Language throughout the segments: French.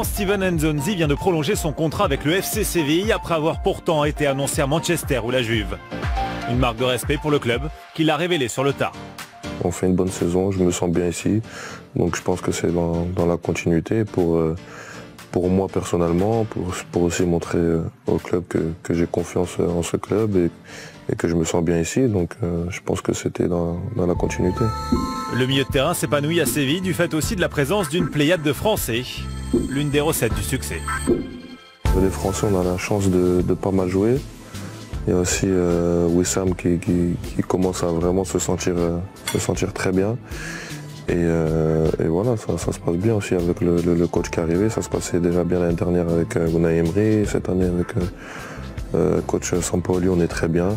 Steven Nzonzi vient de prolonger son contrat avec le FC Séville après avoir pourtant été annoncé à Manchester ou la Juve. Une marque de respect pour le club qui l'a révélé sur le tard. On fait une bonne saison, je me sens bien ici, donc je pense que c'est dans la continuité pour moi personnellement, pour aussi montrer au club que j'ai confiance en ce club et que je me sens bien ici, donc je pense que c'était dans la continuité. Le milieu de terrain s'épanouit à Séville du fait aussi de la présence d'une pléiade de Français, l'une des recettes du succès. Les Français, on a la chance de pas mal jouer. Il y a aussi Wissam qui commence à vraiment se sentir très bien. Et voilà, ça se passe bien aussi avec le coach qui est arrivé. Ça se passait déjà bien l'année dernière avec Unai Emery. Cette année avec coach Sampaoli, on est très bien.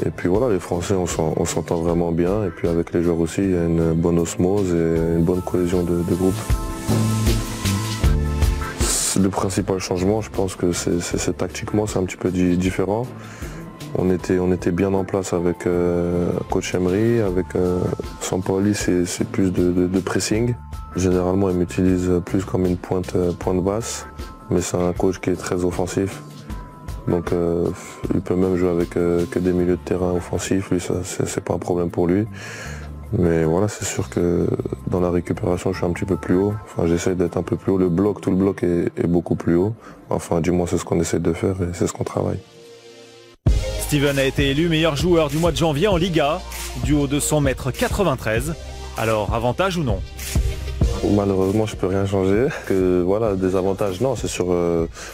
Et puis voilà, les Français, on s'entend vraiment bien. Et puis avec les joueurs aussi, il y a une bonne osmose et une bonne cohésion de groupe. Le principal changement, je pense que c'est tactiquement, c'est un petit peu différent. On était bien en place avec coach Emery, avec Sampaoli, c'est plus de pressing. Généralement, il m'utilise plus comme une pointe basse, mais c'est un coach qui est très offensif. Donc il peut même jouer avec que des milieux de terrain offensifs, lui, ça c'est pas un problème pour lui. Mais voilà, c'est sûr que dans la récupération, je suis un petit peu plus haut. Enfin, j'essaie d'être un peu plus haut. Tout le bloc est beaucoup plus haut. Enfin, du moins, c'est ce qu'on essaie de faire et c'est ce qu'on travaille. Steven a été élu meilleur joueur du mois de janvier en Liga, du haut de son mètre 93. Alors, avantage ou non? Malheureusement, je peux rien changer. Voilà, des avantages, non, c'est sûr.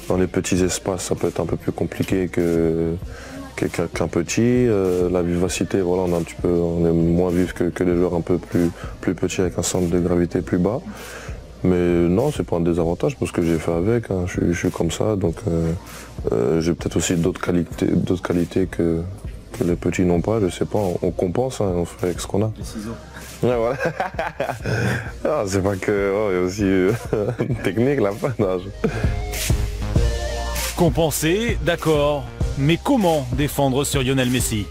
Dans les petits espaces, ça peut être un peu plus compliqué qu'un petit. La vivacité, voilà, on est moins vif que les joueurs un peu plus petits avec un centre de gravité plus bas. Mais non, c'est pas un désavantage parce que j'ai fait avec, hein, je suis comme ça, donc j'ai peut-être aussi d'autres qualités que les petits n'ont pas, je sais pas, on compense, hein, on fait avec ce qu'on a. Les ciseaux. Ouais, voilà. Non, c'est pas que, il y a aussi une technique là. Non, Compenser, d'accord. Mais comment défendre sur Lionel Messi?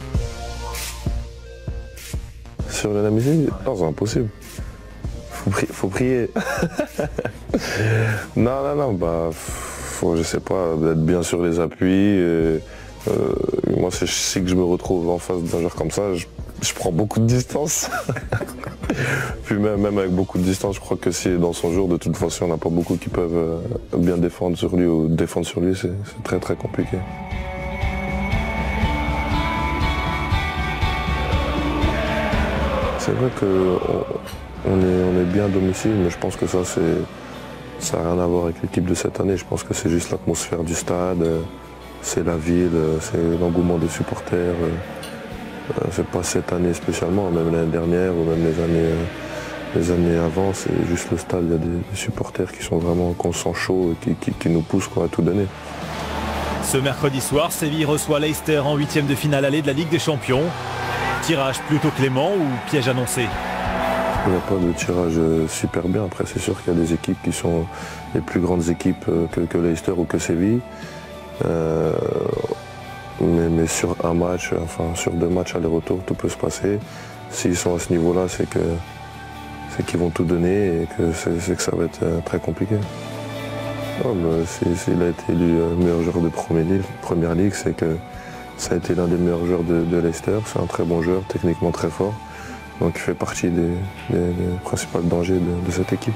Sur Lionel Messi, non, c'est impossible. Faut prier. Non, bah, faut, je sais pas, être bien sur les appuis. Moi, si que je me retrouve en face d'un joueur comme ça, je prends beaucoup de distance. Puis même avec beaucoup de distance, je crois que si dans son jour, de toute façon, il n'y en a pas beaucoup qui peuvent bien défendre sur lui ou défendre sur lui, c'est très très compliqué. C'est vrai qu'on est bien à domicile, mais je pense que ça n'a rien à voir avec l'équipe de cette année. Je pense que c'est juste l'atmosphère du stade, c'est la ville, c'est l'engouement des supporters. C'est pas cette année spécialement, même l'année dernière ou même les années avant, c'est juste le stade. Il y a des supporters qui sont vraiment qu'on sent chaud et qui nous poussent à tout donner. Ce mercredi soir, Séville reçoit Leicester en 8e de finale aller de la Ligue des Champions. Tirage plutôt clément ou piège annoncé? Il n'y a pas de tirage super bien. Après, c'est sûr qu'il y a des équipes qui sont les plus grandes équipes que Leicester ou que Séville. Mais sur un match, enfin sur 2 matchs aller-retour, tout peut se passer. S'ils sont à ce niveau-là, c'est qu'ils vont tout donner et que ça va être très compliqué. S'il a été élu meilleur joueur de Première Ligue, c'est que ça a été l'un des meilleurs joueurs de Leicester. C'est un très bon joueur, techniquement très fort. Donc il fait partie des principaux dangers de cette équipe.